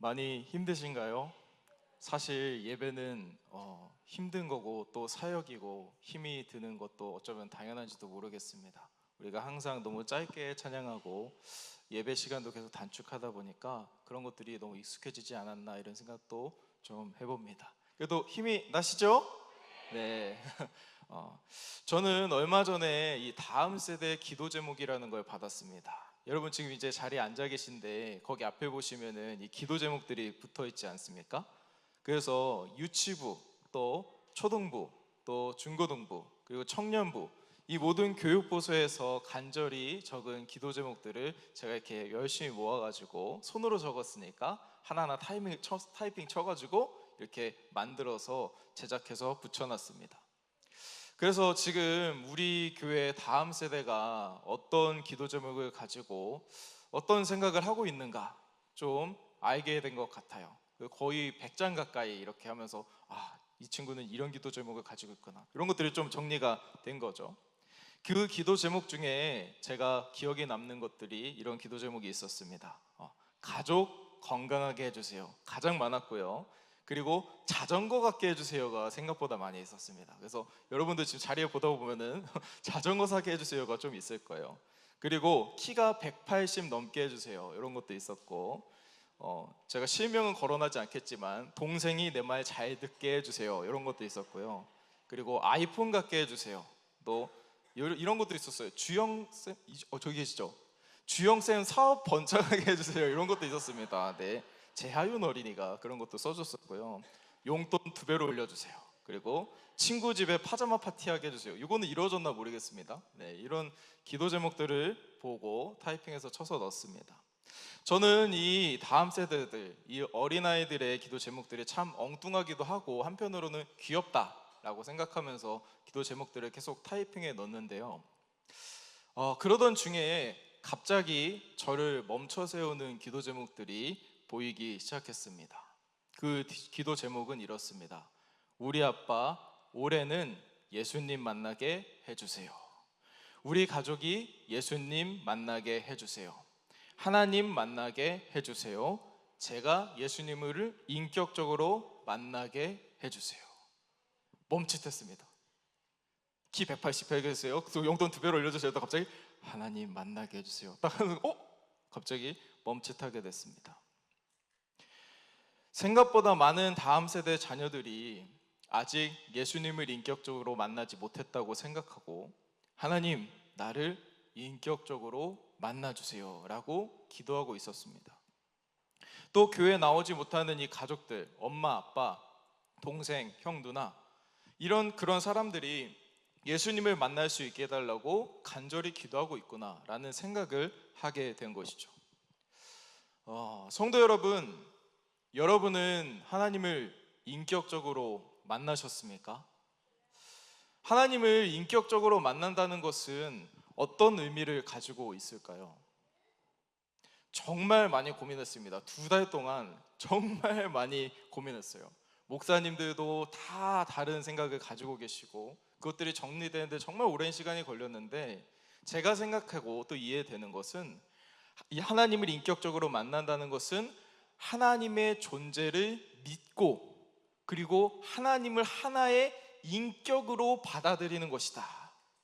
많이 힘드신가요? 사실 예배는 힘든 거고 또 사역이고 힘이 드는 것도 어쩌면 당연한지도 모르겠습니다. 우리가 항상 너무 짧게 찬양하고 예배 시간도 계속 단축하다 보니까 그런 것들이 너무 익숙해지지 않았나 이런 생각도 좀 해봅니다. 그래도 힘이 나시죠? 네. 저는 얼마 전에 이 다음 세대 기도 제목이라는 걸 받았습니다. 여러분 지금 이제 자리에 앉아 계신데 거기 앞에 보시면은 이 기도 제목들이 붙어 있지 않습니까? 그래서 유치부, 또 초등부, 또 중고등부, 그리고 청년부 이 모든 교육부서에서 간절히 적은 기도 제목들을 제가 이렇게 열심히 모아가지고 손으로 적었으니까 하나하나 타이핑 쳐가지고 이렇게 만들어서 제작해서 붙여놨습니다. 그래서 지금 우리 교회 다음 세대가 어떤 기도 제목을 가지고 어떤 생각을 하고 있는가 좀 알게 된 것 같아요. 거의 100장 가까이 이렇게 하면서 이 친구는 이런 기도 제목을 가지고 있구나, 이런 것들이 좀 정리가 된 거죠. 그 기도 제목 중에 제가 기억에 남는 것들이 이런 기도 제목이 있었습니다. 가족 건강하게 해주세요, 가장 많았고요. 그리고 자전거 갖게 해주세요가 생각보다 많이 있었습니다. 그래서 여러분들 지금 자리에 보다 보면은 자전거 사게 해주세요가 좀 있을 거예요. 그리고 키가 180 넘게 해주세요, 이런 것도 있었고, 제가 실명은 거론하지 않겠지만 동생이 내 말 잘 듣게 해주세요, 이런 것도 있었고요. 그리고 아이폰 갖게 해주세요, 또 이런 것도 있었어요. 주영쌤, 저기 계시죠? 주영쌤 사업 번창하게 해주세요, 이런 것도 있었습니다. 네, 재하윤 어린이가 그런 것도 써줬었고요. 용돈 2배로 올려주세요. 그리고 친구 집에 파자마 파티하게 해주세요. 이거는 이루어졌나 모르겠습니다. 네, 이런 기도 제목들을 보고 타이핑해서 쳐서 넣습니다. 저는 이 다음 세대들, 이 어린아이들의 기도 제목들이 참 엉뚱하기도 하고 한편으로는 귀엽다라고 생각하면서 기도 제목들을 계속 타이핑해 넣는데요. 그러던 중에 갑자기 저를 멈춰 세우는 기도 제목들이 보이기 시작했습니다. 그 기도 제목은 이렇습니다. 우리 아빠 올해는 예수님 만나게 해주세요. 우리 가족이 예수님 만나게 해주세요. 하나님 만나게 해주세요. 제가 예수님을 인격적으로 만나게 해주세요. 멈칫했습니다. 키 188개였어요. 그래서 용돈 2배로 올려주세요. 갑자기 하나님 만나게 해주세요. 딱 하는 갑자기 멈칫하게 됐습니다. 생각보다 많은 다음 세대 자녀들이 아직 예수님을 인격적으로 만나지 못했다고 생각하고, 하나님 나를 인격적으로 만나주세요 라고 기도하고 있었습니다. 또 교회에 나오지 못하는 이 가족들, 엄마, 아빠, 동생, 형, 누나, 그런 사람들이 예수님을 만날 수 있게 해달라고 간절히 기도하고 있구나 라는 생각을 하게 된 것이죠. 성도 여러분, 여러분은 하나님을 인격적으로 만나셨습니까? 하나님을 인격적으로 만난다는 것은 어떤 의미를 가지고 있을까요? 정말 많이 고민했습니다. 2달 동안 정말 많이 고민했어요. 목사님들도 다 다른 생각을 가지고 계시고 그것들이 정리되는데 정말 오랜 시간이 걸렸는데, 제가 생각하고 또 이해되는 것은 이 하나님을 인격적으로 만난다는 것은 하나님의 존재를 믿고 그리고 하나님을 하나의 인격으로 받아들이는 것이다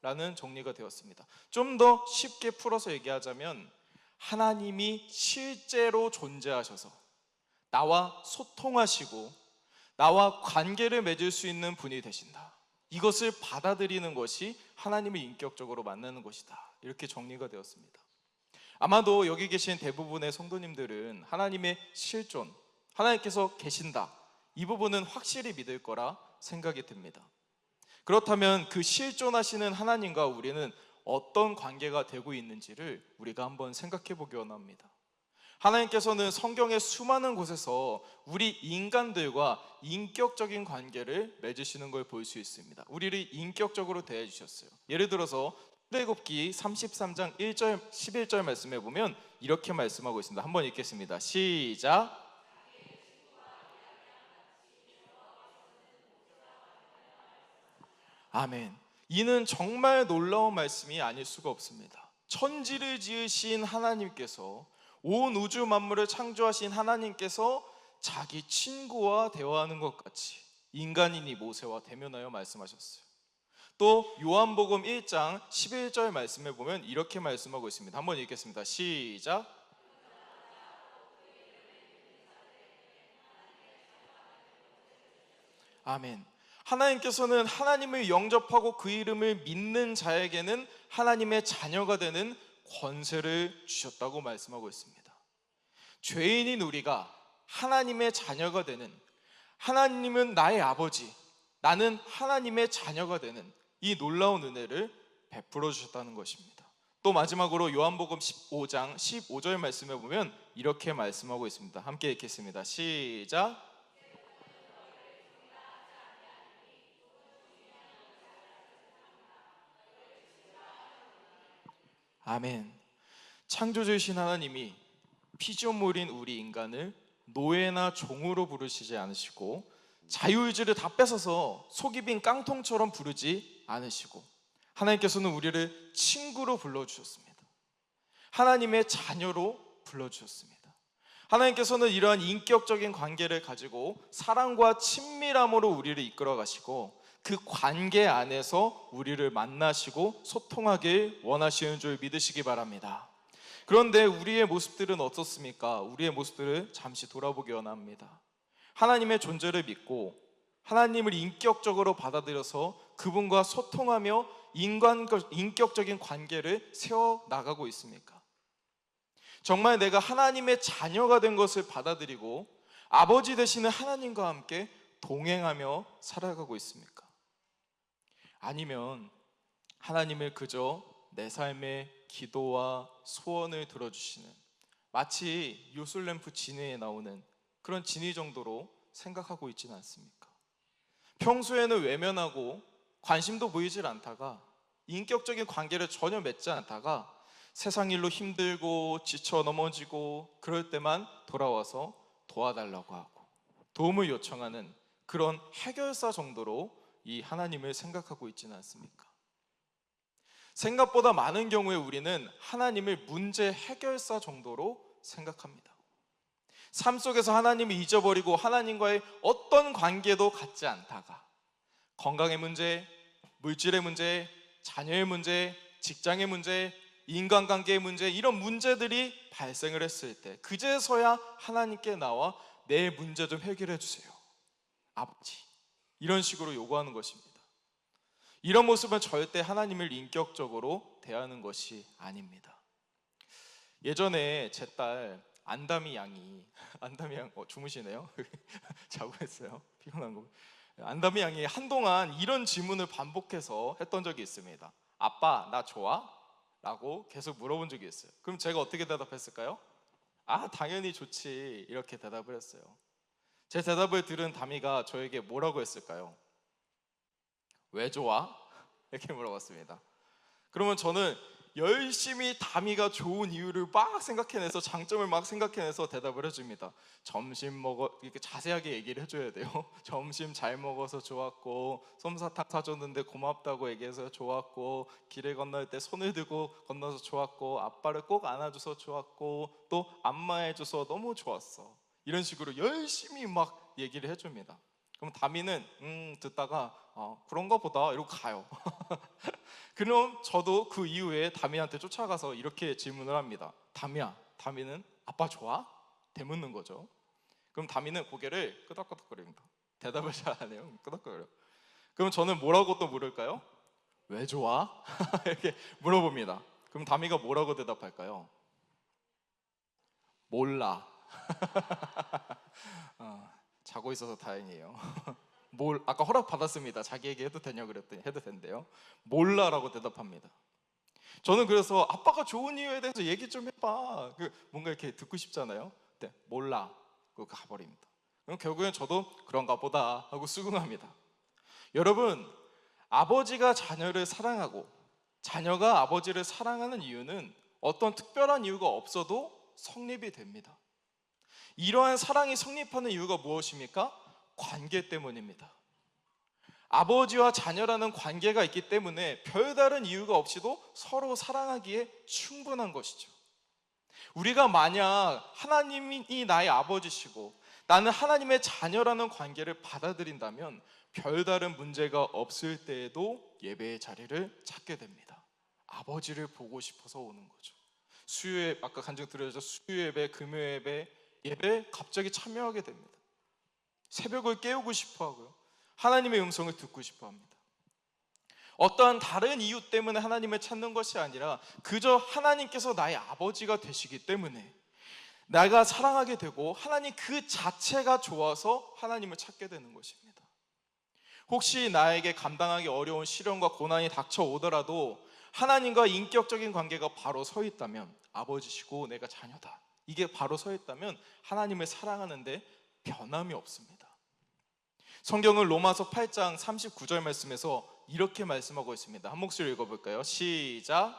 라는 정리가 되었습니다. 좀 더 쉽게 풀어서 얘기하자면 하나님이 실제로 존재하셔서 나와 소통하시고 나와 관계를 맺을 수 있는 분이 되신다, 이것을 받아들이는 것이 하나님을 인격적으로 만나는 것이다, 이렇게 정리가 되었습니다. 아마도 여기 계신 대부분의 성도님들은 하나님의 실존, 하나님께서 계신다, 이 부분은 확실히 믿을 거라 생각이 듭니다. 그렇다면 그 실존하시는 하나님과 우리는 어떤 관계가 되고 있는지를 우리가 한번 생각해 보기 원합니다. 하나님께서는 성경의 수많은 곳에서 우리 인간들과 인격적인 관계를 맺으시는 걸 볼 수 있습니다. 우리를 인격적으로 대해 주셨어요. 예를 들어서 출애굽기 33장 1절 11절 말씀해 보면 이렇게 말씀하고 있습니다. 한번 읽겠습니다. 시작. 아멘. 이는 정말 놀라운 말씀이 아닐 수가 없습니다. 천지를 지으신 하나님께서 온 우주 만물을 창조하신 하나님께서 자기 친구와 대화하는 것 같이 인간인 이 모세와 대면하여 말씀하셨어요. 또 요한복음 1장 11절 말씀에 보면 이렇게 말씀하고 있습니다. 한번 읽겠습니다. 시작. 아멘. 하나님께서는 하나님을 영접하고 그 이름을 믿는 자에게는 하나님의 자녀가 되는 권세를 주셨다고 말씀하고 있습니다. 죄인인 우리가 하나님의 자녀가 되는, 하나님은 나의 아버지, 나는 하나님의 자녀가 되는 이 놀라운 은혜를 베풀어 주셨다는 것입니다. 또 마지막으로 요한복음 15장 15절 말씀에 보면 이렇게 말씀하고 있습니다. 함께 읽겠습니다. 시작. 아멘. 창조주이신 하나님이 피조물인 우리 인간을 노예나 종으로 부르시지 않으시고 자유의지를 다 뺏어서 속이 빈 깡통처럼 부르지 않으시고 하나님께서는 우리를 친구로 불러주셨습니다. 하나님의 자녀로 불러주셨습니다. 하나님께서는 이러한 인격적인 관계를 가지고 사랑과 친밀함으로 우리를 이끌어 가시고 그 관계 안에서 우리를 만나시고 소통하길 원하시는 줄 믿으시기 바랍니다. 그런데 우리의 모습들은 어떻습니까? 우리의 모습들을 잠시 돌아보기 원합니다. 하나님의 존재를 믿고 하나님을 인격적으로 받아들여서 그분과 소통하며 인격적인 관계를 세워나가고 있습니까? 정말 내가 하나님의 자녀가 된 것을 받아들이고 아버지 되시는 하나님과 함께 동행하며 살아가고 있습니까? 아니면 하나님을 그저 내 삶의 기도와 소원을 들어주시는, 마치 요술램프 지니에 나오는 그런 지니 정도로 생각하고 있지는 않습니까? 평소에는 외면하고 관심도 보이질 않다가 인격적인 관계를 전혀 맺지 않다가 세상 일로 힘들고 지쳐 넘어지고 그럴 때만 돌아와서 도와달라고 하고 도움을 요청하는 그런 해결사 정도로 이 하나님을 생각하고 있지는 않습니까? 생각보다 많은 경우에 우리는 하나님을 문제 해결사 정도로 생각합니다. 삶 속에서 하나님을 잊어버리고 하나님과의 어떤 관계도 갖지 않다가 건강의 문제, 물질의 문제, 자녀의 문제, 직장의 문제, 인간관계의 문제, 이런 문제들이 발생을 했을 때 그제서야 하나님께 나와 내 문제 좀 해결해 주세요, 아버지, 이런 식으로 요구하는 것입니다. 이런 모습은 절대 하나님을 인격적으로 대하는 것이 아닙니다. 예전에 제 딸 안담이 양이 주무시네요. 자고 있어요. 피곤한 거. 안담이 양이 한동안 이런 질문을 반복해서 했던 적이 있습니다. 아빠, 나 좋아? 라고 계속 물어본 적이 있어요. 그럼 제가 어떻게 대답했을까요? 아, 당연히 좋지, 이렇게 대답을 했어요. 제 대답을 들은 다미가 저에게 뭐라고 했을까요? 왜 좋아? 이렇게 물어봤습니다. 그러면 저는 열심히 다미가 좋은 이유를 막 생각해내서, 장점을 막 생각해내서 대답을 해줍니다. 점심 이렇게 자세하게 얘기를 해줘야 돼요. 점심 잘 먹어서 좋았고, 솜사탕 사줬는데 고맙다고 얘기해서 좋았고, 길을 건널 때 손을 들고 건너서 좋았고, 아빠를 꼭 안아줘서 좋았고, 또 안마해줘서 너무 좋았어, 이런 식으로 열심히 막 얘기를 해줍니다. 그럼 다미는 듣다가 그런가 보다 이러고 가요. 그럼 저도 그 이후에 다미한테 쫓아가서 이렇게 질문을 합니다. 다미야, 다미는 아빠 좋아? 되묻는 거죠. 그럼 다미는 고개를 끄덕끄덕거립니다. 대답을 잘 안 해요. 끄덕거려요. 그럼 저는 뭐라고 또 물을까요? 왜 좋아? 이렇게 물어봅니다. 그럼 다미가 뭐라고 대답할까요? 몰라. 자고 있어서 다행이에요. 아까 허락 받았습니다. 자기에게 해도 되냐고 그랬더니 해도 된대요. 몰라라고 대답합니다. 저는 그래서 아빠가 좋은 이유에 대해서 얘기 좀 해봐, 뭔가 이렇게 듣고 싶잖아요. 네, 몰라. 그리고 가버립니다. 그럼 결국엔 저도 그런가 보다 하고 수긍합니다. 여러분, 아버지가 자녀를 사랑하고 자녀가 아버지를 사랑하는 이유는 어떤 특별한 이유가 없어도 성립이 됩니다. 이러한 사랑이 성립하는 이유가 무엇입니까? 관계 때문입니다. 아버지와 자녀라는 관계가 있기 때문에 별다른 이유가 없이도 서로 사랑하기에 충분한 것이죠. 우리가 만약 하나님이 나의 아버지시고 나는 하나님의 자녀라는 관계를 받아들인다면 별다른 문제가 없을 때에도 예배의 자리를 찾게 됩니다. 아버지를 보고 싶어서 오는 거죠. 수요예배, 아까 간증 드렸죠. 수요예배, 금요예배, 예배 갑자기 참여하게 됩니다. 새벽을 깨우고 싶어 하고요. 하나님의 음성을 듣고 싶어 합니다. 어떠한 다른 이유 때문에 하나님을 찾는 것이 아니라 그저 하나님께서 나의 아버지가 되시기 때문에 내가 사랑하게 되고 하나님 그 자체가 좋아서 하나님을 찾게 되는 것입니다. 혹시 나에게 감당하기 어려운 시련과 고난이 닥쳐오더라도 하나님과 인격적인 관계가 바로 서 있다면, 아버지시고 내가 자녀다, 이게 바로 서 있다면 하나님을 사랑하는데 변함이 없습니다. 성경은 로마서 8장 39절 말씀에서 이렇게 말씀하고 있습니다. 한 목소리 읽어볼까요? 시작.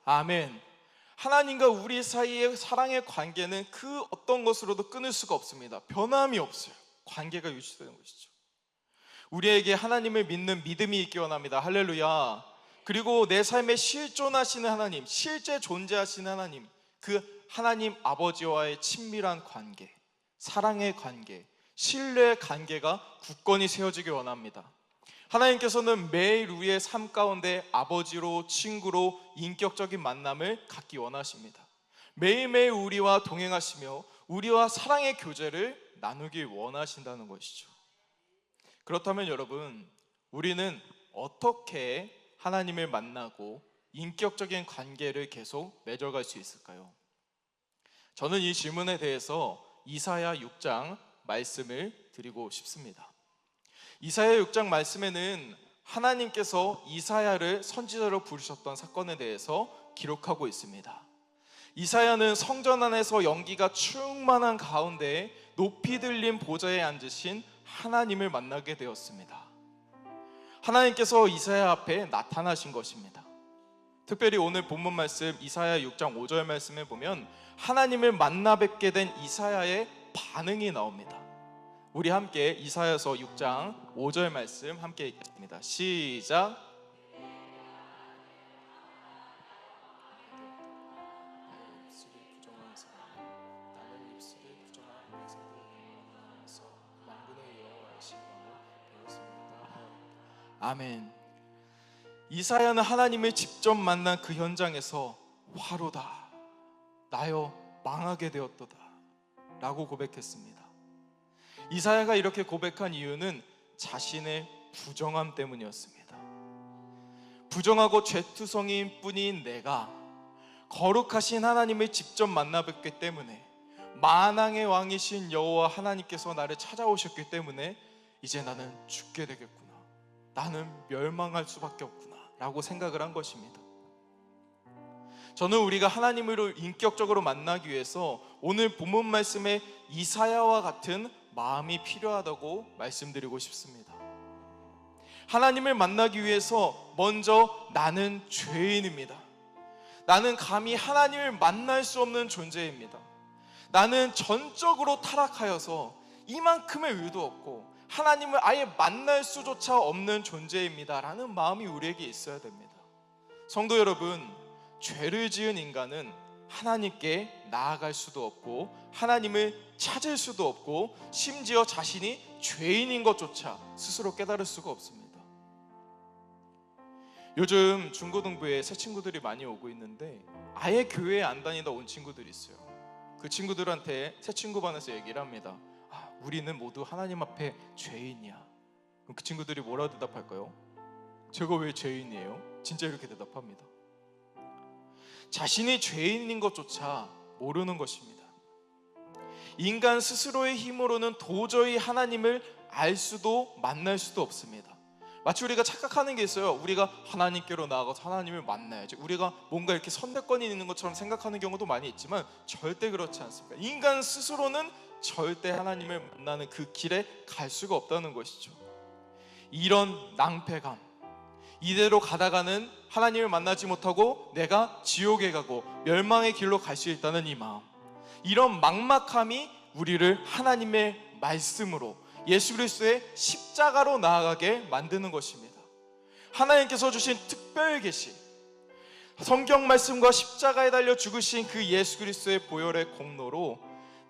아멘. 하나님과 우리 사이의 사랑의 관계는 그 어떤 것으로도 끊을 수가 없습니다. 변함이 없어요. 관계가 유지되는 것이죠. 우리에게 하나님을 믿는 믿음이 있기 원합니다. 할렐루야. 그리고 내 삶에 실존하시는 하나님, 실제 존재하시는 하나님, 그 하나님 아버지와의 친밀한 관계, 사랑의 관계, 신뢰의 관계가 굳건히 세워지기 원합니다. 하나님께서는 매일 우리의 삶 가운데 아버지로, 친구로 인격적인 만남을 갖기 원하십니다. 매일매일 우리와 동행하시며 우리와 사랑의 교제를 나누길 원하신다는 것이죠. 그렇다면 여러분, 우리는 어떻게 하나님을 만나고 인격적인 관계를 계속 맺어갈 수 있을까요? 저는 이 질문에 대해서 이사야 6장 말씀을 드리고 싶습니다. 이사야 6장 말씀에는 하나님께서 이사야를 선지자로 부르셨던 사건에 대해서 기록하고 있습니다. 이사야는 성전 안에서 연기가 충만한 가운데 높이 들린 보좌에 앉으신 하나님을 만나게 되었습니다. 하나님께서 이사야 앞에 나타나신 것입니다. 특별히 오늘 본문 말씀 이사야 6장 5절 말씀에 보면 하나님을 만나 뵙게 된 이사야의 반응이 나옵니다. 우리 함께 이사야서 6장 5절 말씀 함께 읽겠습니다. 시작. 아멘. 이사야는 하나님을 직접 만난 그 현장에서 화로다, 나여 망하게 되었도다 라고 고백했습니다. 이사야가 이렇게 고백한 이유는 자신의 부정함 때문이었습니다. 부정하고 죄투성이인 뿐인 내가 거룩하신 하나님을 직접 만나 뵙기 때문에, 만왕의 왕이신 여호와 하나님께서 나를 찾아오셨기 때문에 이제 나는 죽게 되겠구나, 나는 멸망할 수밖에 없구나 라고 생각을 한 것입니다. 저는 우리가 하나님을 인격적으로 만나기 위해서 오늘 본문 말씀에 이사야와 같은 마음이 필요하다고 말씀드리고 싶습니다. 하나님을 만나기 위해서 먼저 나는 죄인입니다. 나는 감히 하나님을 만날 수 없는 존재입니다. 나는 전적으로 타락하여서 이만큼의 의도 없고 하나님을 아예 만날 수조차 없는 존재입니다 라는 마음이 우리에게 있어야 됩니다. 성도 여러분, 죄를 지은 인간은 하나님께 나아갈 수도 없고 하나님을 찾을 수도 없고 심지어 자신이 죄인인 것조차 스스로 깨달을 수가 없습니다. 요즘 중고등부에 새 친구들이 많이 오고 있는데 아예 교회에 안 다니다 온 친구들이 있어요. 그 친구들한테 새 친구 반에서 얘기를 합니다. 우리는 모두 하나님 앞에 죄인이야. 그럼 그 친구들이 뭐라 대답할까요? 제가 왜 죄인이에요? 진짜 이렇게 대답합니다. 자신이 죄인인 것조차 모르는 것입니다. 인간 스스로의 힘으로는 도저히 하나님을 알 수도 만날 수도 없습니다. 마치 우리가 착각하는 게 있어요. 우리가 하나님께로 나아가서 하나님을 만나야지, 우리가 뭔가 이렇게 선대권이 있는 것처럼 생각하는 경우도 많이 있지만 절대 그렇지 않습니다. 인간 스스로는 절대 하나님을 만나는 그 길에 갈 수가 없다는 것이죠. 이런 낭패감, 이대로 가다가는 하나님을 만나지 못하고 내가 지옥에 가고 멸망의 길로 갈 수 있다는 이 마음, 이런 막막함이 우리를 하나님의 말씀으로, 예수 그리스도의 십자가로 나아가게 만드는 것입니다. 하나님께서 주신 특별 계시, 성경 말씀과 십자가에 달려 죽으신 그 예수 그리스도의 보혈의 공로로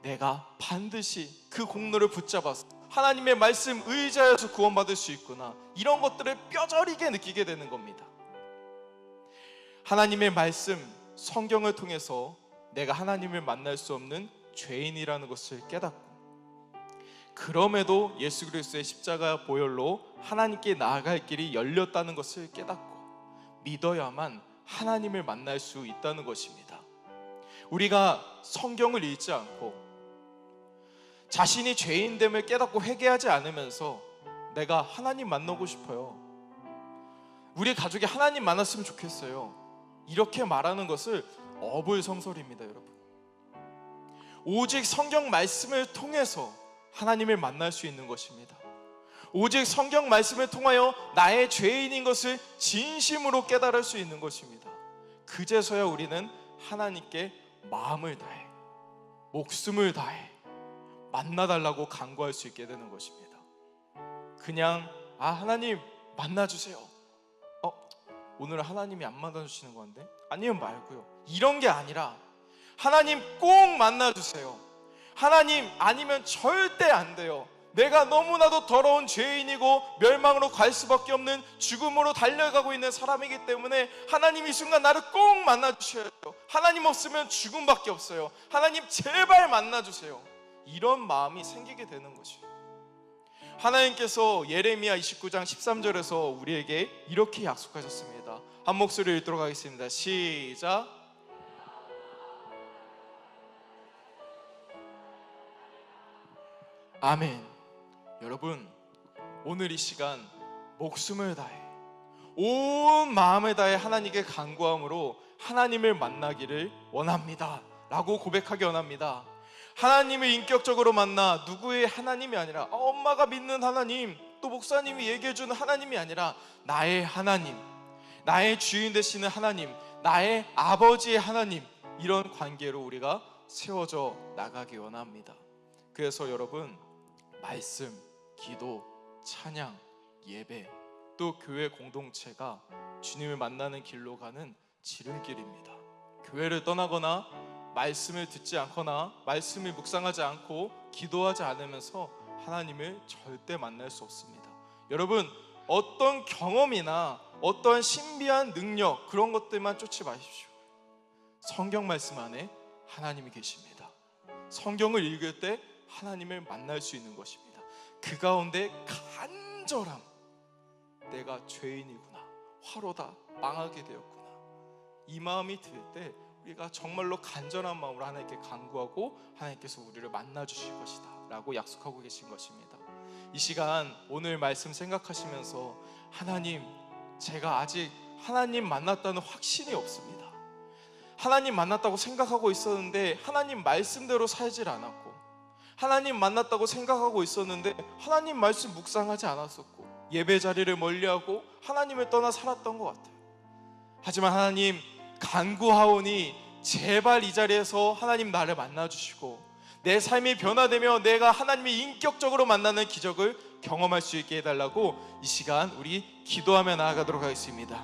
내가 반드시 그 공로를 붙잡아서 하나님의 말씀 의지하여서 구원받을 수 있구나, 이런 것들을 뼈저리게 느끼게 되는 겁니다. 하나님의 말씀, 성경을 통해서 내가 하나님을 만날 수 없는 죄인이라는 것을 깨닫고, 그럼에도 예수 그리스도의 십자가 보혈로 하나님께 나아갈 길이 열렸다는 것을 깨닫고 믿어야만 하나님을 만날 수 있다는 것입니다. 우리가 성경을 읽지 않고 자신이 죄인됨을 깨닫고 회개하지 않으면서 내가 하나님 만나고 싶어요, 우리 가족이 하나님 만났으면 좋겠어요, 이렇게 말하는 것을 어불성설입니다. 여러분, 오직 성경 말씀을 통해서 하나님을 만날 수 있는 것입니다. 오직 성경 말씀을 통하여 나의 죄인인 것을 진심으로 깨달을 수 있는 것입니다. 그제서야 우리는 하나님께 마음을 다해, 목숨을 다해 만나달라고 간구할 수 있게 되는 것입니다. 그냥 하나님 만나주세요, 오늘 하나님이 안 만나주시는 건데, 아니면 말고요, 이런 게 아니라 하나님 꼭 만나주세요, 하나님 아니면 절대 안 돼요, 내가 너무나도 더러운 죄인이고 멸망으로 갈 수밖에 없는 죽음으로 달려가고 있는 사람이기 때문에 하나님 이 순간 나를 꼭 만나주셔야 돼요, 하나님 없으면 죽음밖에 없어요, 하나님 제발 만나주세요, 이런 마음이 생기게 되는 것이에요. 하나님께서 예레미야 29장 13절에서 우리에게 이렇게 약속하셨습니다. 한 목소리 읽도록 하겠습니다. 시작. 아멘. 여러분, 오늘 이 시간 목숨을 다해, 온 마음을 다해 하나님께 간구함으로 하나님을 만나기를 원합니다 라고 고백하기 원합니다. 하나님을 인격적으로 만나 누구의 하나님이 아니라 엄마가 믿는 하나님, 또 목사님이 얘기해주는 하나님이 아니라 나의 하나님, 나의 주인 되시는 하나님, 나의 아버지의 하나님, 이런 관계로 우리가 세워져 나가기 원합니다. 그래서 여러분, 말씀, 기도, 찬양, 예배, 또 교회 공동체가 주님을 만나는 길로 가는 지름길입니다. 교회를 떠나거나 말씀을 듣지 않거나 말씀을 묵상하지 않고 기도하지 않으면서 하나님을 절대 만날 수 없습니다. 여러분, 어떤 경험이나 어떤 신비한 능력, 그런 것들만 쫓지 마십시오. 성경 말씀 안에 하나님이 계십니다. 성경을 읽을 때 하나님을 만날 수 있는 것입니다. 그 가운데 간절함, 내가 죄인이구나, 화로다, 망하게 되었구나, 이 마음이 들 때 우리가 정말로 간절한 마음으로 하나님께 간구하고 하나님께서 우리를 만나 주실 것이다 라고 약속하고 계신 것입니다. 이 시간 오늘 말씀 생각하시면서, 하나님, 제가 아직 하나님 만났다는 확신이 없습니다. 하나님 만났다고 생각하고 있었는데 하나님 말씀대로 살질 않았고, 하나님 만났다고 생각하고 있었는데 하나님 말씀 묵상하지 않았었고, 예배 자리를 멀리하고 하나님을 떠나 살았던 것 같아요. 하지만 하나님, 간구하오니 제발 이 자리에서 하나님 나를 만나주시고 내 삶이 변화되며 내가 하나님을 인격적으로 만나는 기적을 경험할 수 있게 해달라고 이 시간 우리 기도하며 나아가도록 하겠습니다.